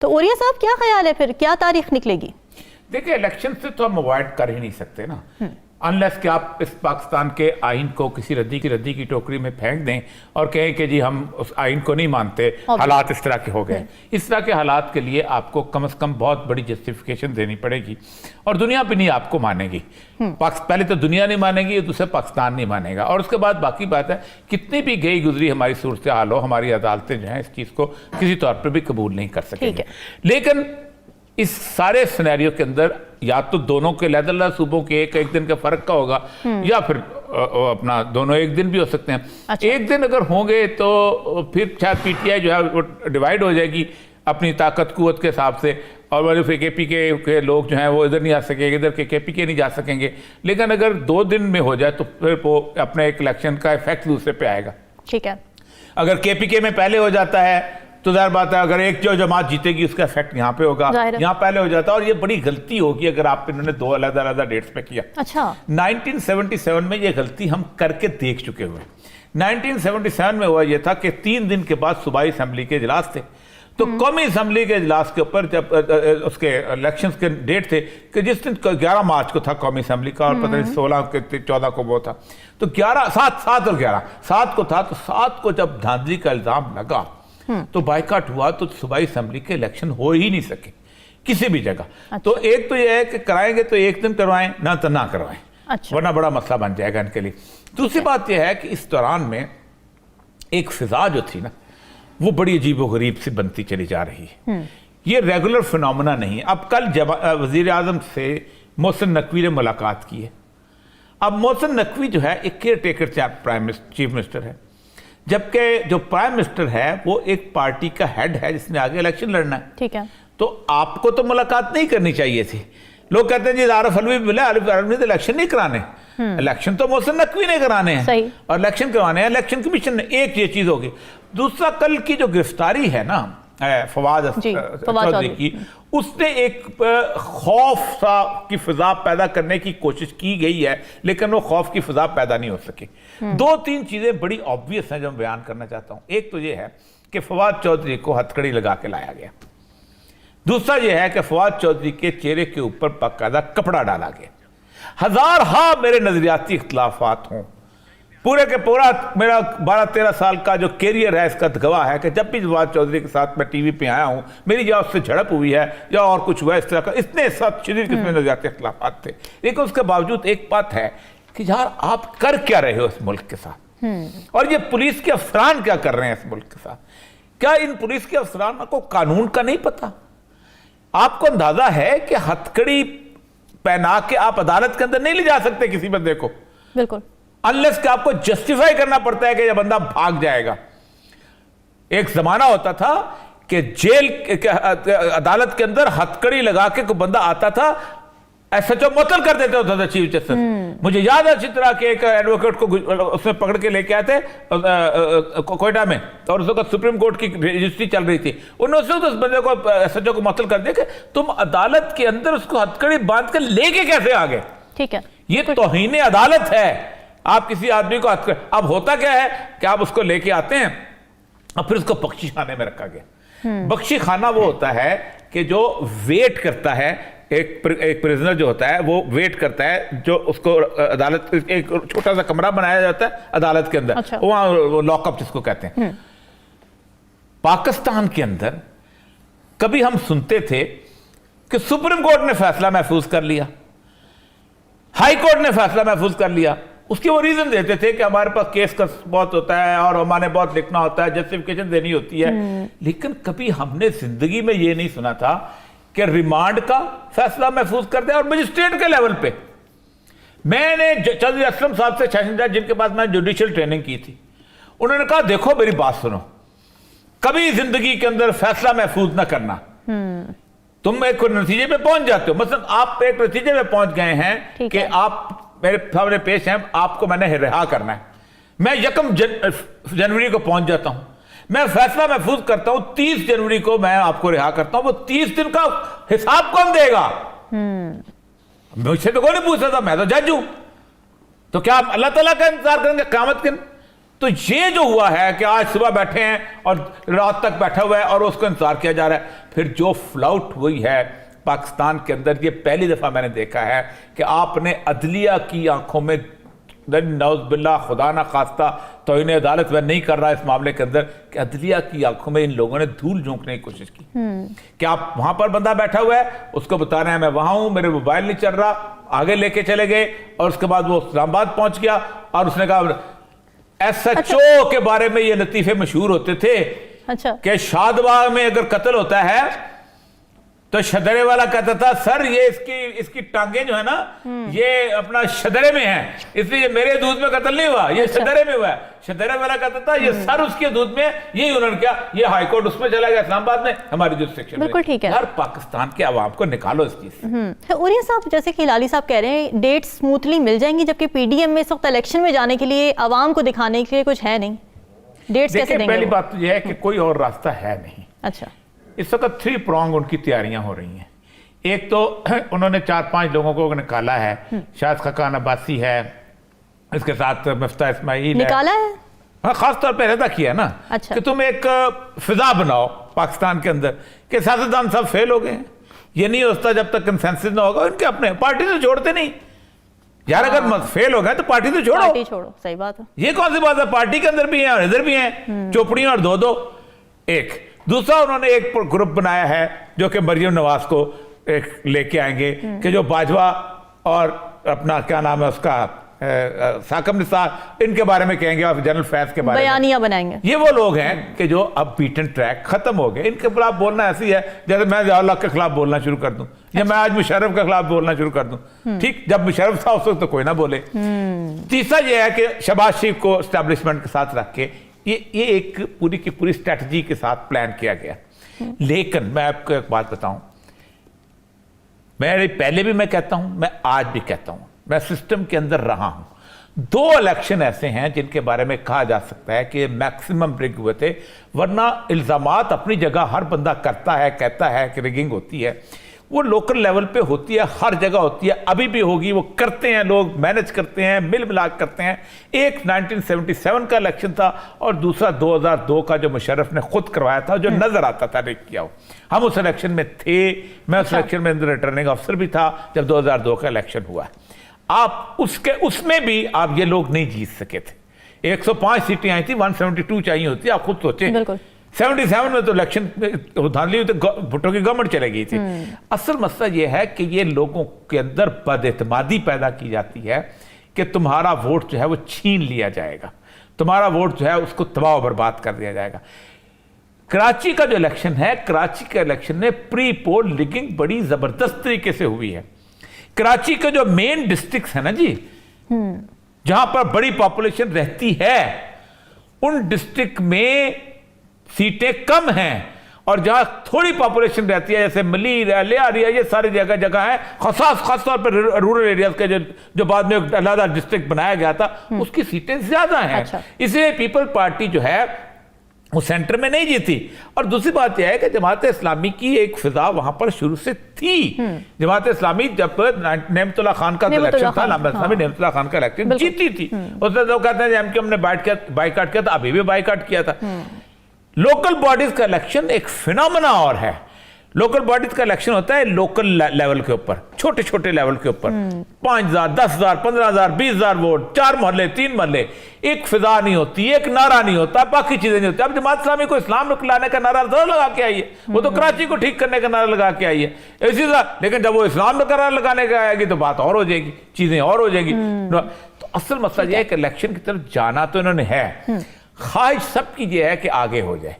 तो ओरिया साहब क्या ख्याल है, फिर क्या तारीख निकलेगी? देखिए, इलेक्शन से तो हम अवॉइड कर ही नहीं सकते ना, अनलेस कि आप इस पाकिस्तान के आइन को किसी रद्दी की टोकरी में फेंक दें और कहें कि जी हम उस आइन को नहीं मानते, हालात इस तरह के हो गए। इस तरह के हालात के लिए आपको कम से कम बहुत बड़ी जस्टिफिकेशन देनी पड़ेगी और दुनिया भी नहीं आपको मानेगी। पहले तो दुनिया नहीं मानेगी, दूसरा पाकिस्तान नहीं मानेगा, और उसके बाद बाकी बात है कितनी भी गई गुजरी हमारी सूरत हाल हो, हमारी अदालतें जो हैं इस चीज़ को किसी तौर पर भी कबूल नहीं कर सकेंगे। लेकिन इस सारे सिनेरियो के अंदर या तो दोनों के अलग-अलग सूबों के एक दिन का फर्क का होगा, या फिर अपना दोनों एक दिन भी हो सकते हैं। अच्छा। एक दिन अगर होंगे तो फिर शायद पीटीआई जो है वो डिवाइड हो जाएगी अपनी ताकत कुव्वत के हिसाब से, और फिर केपीके के लोग जो हैं वो इधर नहीं आ सकेंगे, इधर के केपीके नहीं जा सकेंगे। लेकिन अगर 2 दिन में हो जाए तो फिर वो अपने एक इलेक्शन का इफेक्ट दूसरे पे आएगा। ठीक है, अगर केपीके में पहले हो जाता है तो ज़ाहिर बात है अगर एक जो जमात जीतेगी उसका इफेक्ट यहाँ पे होगा, यहाँ पहले हो जाता है, और ये बड़ी गलती होगी अगर आप इन्होंने 2 अलग डेट्स पे किया। अच्छा, 1977 में ये गलती हम करके देख चुके हुए। 1977 में हुआ ये था कि 3 दिन के बाद सूबाई असेंबली के इजलास थे, तो कौमी असेंबली के इजलास के ऊपर जब उसके इलेक्शंस के डेट थे कि जिस दिन 11 मार्च को था कौमी असेंबली का, और पता नहीं 16 के 14 को वो था, तो 7 और 11 7 को था, तो 7 को जब धांधली का इल्जाम लगा तो बाइकाट हुआ, तो सूबाई असेंबली के इलेक्शन हो ही नहीं सके किसी भी जगह। अच्छा। तो एक तो यह है कि कराएंगे तो एक दिन करवाएं, ना तो ना करवाएं। अच्छा। वरना बड़ा मसला बन जाएगा इनके लिए। दूसरी बात यह है कि इस दौरान में एक फिजा जो थी ना वो बड़ी अजीबोगरीब सी बनती चली जा रही है। ये रेगुलर फिनोमेना नहीं है। अब कल वजीर आजम से मोहसिन नकवी ने मुलाकात की है। अब मोहसिन नकवी जो है एक केयर टेकर चीफ मिनिस्टर है, जबकि जो प्राइम मिनिस्टर है वो एक पार्टी का हेड है जिसने आगे इलेक्शन लड़ना है। ठीक है, तो आपको तो मुलाकात नहीं करनी चाहिए थी। लोग कहते हैं जी आरिफ अलवी मिले, आरिफ अलवी तो इलेक्शन नहीं कराने, इलेक्शन तो मोहसिन नकवी ने कराने हैं और इलेक्शन करवाने हैं इलेक्शन कमीशन ने। एक ये चीज होगी। दूसरा, कल की जो गिरफ्तारी है ना फवाद चौधरी की, उसने एक खौफ सा की फिजा पैदा करने की कोशिश की गई है, लेकिन वो खौफ की फिजा पैदा नहीं हो सकी। 2-3 चीजें बड़ी ऑब्वियस हैं जो मैं बयान करना चाहता हूं। एक तो ये है कि फवाद चौधरी को हथकड़ी लगा के लाया गया। दूसरा यह है कि फवाद चौधरी के चेहरे के ऊपर बाकायदा कपड़ा डाला गया। हजार मेरे नजरियाती इख्तलाफात हों, पूरे के पूरा मेरा 12-13 साल का जो कैरियर है इसका गवाह है कि जब भी फवाद चौधरी के साथ मैं टीवी पे आया हूं, मेरी या उससे झड़प हुई है या और कुछ हुआ इस तरह का, इतने साथ शदीद किस्म के नजरियाती इख्तलाफात थे। लेकिन उसके बावजूद एक बात है कि यार आप कर क्या रहे हो इस मुल्क के साथ, और ये पुलिस के अफसरान क्या कर रहे हैं इस मुल्क के साथ? क्या इन पुलिस के अफसरान को कानून का नहीं पता? आपको अंदाजा है कि हथकड़ी पहना के आप अदालत के अंदर नहीं ले जा सकते किसी बंदे को, बिल्कुल, अनलेस कि आपको जस्टिफाई करना पड़ता है कि यह बंदा भाग जाएगा। एक जमाना होता था कि जेल अदालत के अंदर हथकड़ी लगा के कोई बंदा आता था, एसएचओ मुअत्तल कर देते होता था चीफ जस्टिस। मुझे याद है अच्छी तरह के एक एडवोकेट को उसमें पकड़ के लेके आए थे कोयटा में, और उस वक्त सुप्रीम कोर्ट की रजिस्ट्री चल रही थी। उन्होंने उस बंदे को एसएचओ को मुअत्तल कर दिया कि तुम अदालत के अंदर उसको हथकड़ी बांध के लेके कैसे आ गए? ठीक है, ये तौहीन अदालत है। आप किसी आदमी को अब होता क्या है कि आप उसको लेके आते हैं और फिर उसको बख्शी खाने में रखा गया। बख्शी खाना वो होता है कि जो वेट करता है, एक प्रिजनर जो होता है वो वेट करता है, जो उसको अदालत एक छोटा सा कमरा बनाया जाता है अदालत के अंदर। अच्छा। वहां लॉकअप जिसको कहते हैं। पाकिस्तान के अंदर कभी हम सुनते थे कि सुप्रीम कोर्ट ने फैसला महफूज कर लिया, हाई कोर्ट ने फैसला महफूज कर लिया, उसके वो रीजन देते थे कि हमारे पास केस का बहुत होता है और हमारे बहुत लिखना होता है, जस्टिफिकेशन देनी होती है। लेकिन कभी हमने जिंदगी में ये नहीं सुना था कि रिमांड का फैसला महफूज कर दिया। और मजिस्ट्रेट के लेवल पे मैंने चौधरी असलम साहब से, सेशन जज जिनके पास मैंने जुडिशियल ट्रेनिंग की थी, उन्होंने कहा देखो मेरी बात सुनो, कभी जिंदगी के अंदर फैसला महफूज ना करना। तुम एक नतीजे पे पहुंच जाते हो, मतलब आप एक नतीजे पे पहुंच गए हैं कि आप मेरे सामने पेश हैं, आपको मैंने रिहा करना है। मैं 1 जनवरी को पहुंच जाता हूं, मैं फैसला महफूज करता हूं, 30 जनवरी को मैं आपको रिहा करता हूं। वो 30 दिन का हिसाब कौन देगा? मुझसे तो कोई नहीं पूछ रहा था, मैं तो जज हूं। तो क्या आप अल्लाह ताला का इंतजार करेंगे क़यामत के? तो ये जो हुआ है कि आज सुबह बैठे हैं और रात तक बैठा हुआ है और उसको इंतजार किया जा रहा है, फिर जो फ्लाउट हुई है पाकिस्तान के अंदर, ये पहली दफा मैंने देखा है कि आपने अदलिया की आंखों में, नौज़बिल्ला खुदा ना खास्ता तौहीन अदालत में नहीं कर रहा इस मामले के अंदर, कि अदलिया की आंखों में इन लोगों ने धूल झोंकने की कोशिश की कि आप वहां पर बंदा बैठा हुआ है, उसको बता रहे हैं मैं वहां हूं, मेरे मोबाइल नहीं चल रहा, आगे लेके चले गए और उसके बाद वो इस्लामाबाद पहुंच गया और उसने कहा SHO के बारे में ये लतीफे मशहूर होते थे कि शादबाग में अगर कत्ल होता है तो शदरे वाला कहता था सर ये इसकी टांगे जो है ना ये अपना शदरे में है, इसलिए मेरे दूध में कत्ल नहीं हुआ, ये शदरे में हुआ है। शदरे वाला कहता था ये सर उसके दूध में, यही उन्होंने किया, ये हाईकोर्ट उसमें चला गया इस्लामाबाद में, हमारी जुरिस्डिक्शन में। बिल्कुल ठीक है। यार पाकिस्तान के अवाम को निकालो इस चीज से। उरिया साहब, जैसे कि लाली साहब कह रहे हैं डेट स्मूथली मिल जाएंगी, जबकि PDM में इस वक्त इलेक्शन में जाने के लिए अवाम को दिखाने के लिए कुछ है नहीं, डेट्स कैसे देंगे? पहली बात तो यह है कि कोई और रास्ता है नहीं। अच्छा, इस वक्त 3 प्रॉन्ग उनकी तैयारियां हो रही हैं। एक तो उन्होंने 4-5 लोगों को निकाला है, शायद खकान अब्बासी है, इसके साथ मिफ्ता इस्माइल निकाला है, हाँ, खास तौर पे रहता किया ना। अच्छा। कि तुम एक फिजा बनाओ पाकिस्तान के अंदर कि सियासतदान सब फेल हो गए हैं, ये नहीं होता जब तक कंसेंसस ना होगा। इनके अपने पार्टी तो छोड़ते नहीं यार, अगर फेल हो गए तो पार्टी तो छोड़ो, पार्टी छोड़ो, सही बात है। ये कौन सी बात है, पार्टी के अंदर भी है और इधर भी है, चोपड़ियां और दो एक। दूसरा उन्होंने एक ग्रुप बनाया है जो कि मरियम नवाज को एक लेके आएंगे कि जो बाजवा और अपना क्या नाम है उसका साकम निसार, इनके बारे में कहेंगे और जनरल फैज के बारे में बयानियां बनाएंगे। ये वो लोग हैं कि जो अब बीटन ट्रैक खत्म हो गए, इनके खिलाफ बोलना ऐसी है जैसे मैं ज़िया-उल-हक के खिलाफ बोलना शुरू कर दूं या मैं आज मुशर्रफ के खिलाफ बोलना शुरू कर दूं। ठीक, जब मुशर्रफ था उस वक्त तो कोई ना बोले। तीसरा ये है कि शहबाज शरीफ को एस्टैब्लिशमेंट के साथ रख के ये एक पूरी की पूरी स्ट्रैटेजी के साथ प्लान किया गया। लेकिन मैं आपको एक बात बताऊं, मैं पहले भी मैं कहता हूं, मैं आज भी कहता हूं, मैं सिस्टम के अंदर रहा हूं। 2 इलेक्शन ऐसे हैं जिनके बारे में कहा जा सकता है कि मैक्सिमम रिग हुए थे, वरना इल्जामात अपनी जगह हर बंदा करता है, कहता है कि रिगिंग होती है, वो लोकल लेवल पे होती है, हर जगह होती है, अभी भी होगी, वो करते हैं लोग, मैनेज करते हैं, मिल मिलाक करते हैं। एक 1977 का इलेक्शन था और दूसरा 2002 का जो मुशर्रफ ने खुद करवाया था, जो नजर आता था रिग किया हो। हम उस इलेक्शन में थे, मैं उस इलेक्शन में रिटर्निंग अफसर भी था जब 2002 का इलेक्शन हुआ। आप उसमें भी आप ये लोग नहीं जीत सके थे। 105 सीटें आई थी, 172 चाहिए होती, आप खुद सोचें। बिल्कुल। 77 में तो इलेक्शन धांधली हुई, तो भुट्टो की गवर्नमेंट चले गई थी। असल मसला यह है कि ये लोगों के अंदर बदएतमादी पैदा की जाती है कि तुम्हारा वोट जो है वो छीन लिया जाएगा, तुम्हारा वोट जो है उसको तबाह बर्बाद कर दिया जाएगा। कराची का जो इलेक्शन है, कराची के इलेक्शन में प्री पोल लिगिंग बड़ी जबरदस्त तरीके से हुई है। कराची के जो मेन डिस्ट्रिक्ट है ना जी, जहां पर बड़ी पॉपुलेशन रहती है, उन डिस्ट्रिक्ट में सीटें कम हैं, और जहां थोड़ी पॉपुलेशन रहती है जैसे मलीर है, लियारी है, ये सारी जगह है, खास तौर पर रूरल एरियाज के जो बाद में अलग डिस्ट्रिक्ट बनाया गया था, उसकी सीटें ज्यादा हैं। अच्छा। इसलिए पीपल पार्टी जो है वो सेंटर में नहीं जीती। और दूसरी बात यह है कि जमात इस्लामी की एक फिजा वहां पर शुरू से थी। जमात इस्लामी जब नेमतुल्ला खान का इलेक्शन था, नेमतुल्ला खान का इलेक्शन जीती थी, उसने तो कहते हैं कि हमने बाइकाट किया था, अभी भी बाइकाट किया था। लोकल बॉडीज का इलेक्शन एक फिनोमेना और है। लोकल बॉडीज का इलेक्शन होता है लोकल लेवल के ऊपर, छोटे छोटे लेवल के ऊपर, 5,000, 10,000, 15,000, 20,000 वोट, 4 मोहल्ले, 3 मोहल्ले, एक फिजा नहीं होती, एक नारा नहीं होता, बाकी चीजें नहीं होती। अब जमात इस्लामी को इस्लाम लाने का नारा तो लगा के आई है, वो तो कराची को ठीक करने का नारा लगा के आई है इसी तरह। लेकिन जब वो इस्लाम में नारा लगाने का आएगी तो बात और हो जाएगी, चीजें और हो जाएगी। तो असल मसला यह है कि इलेक्शन की तरफ जाना तो इन्होंने है, ख्वाहिश सबकी यह है कि आगे हो जाए।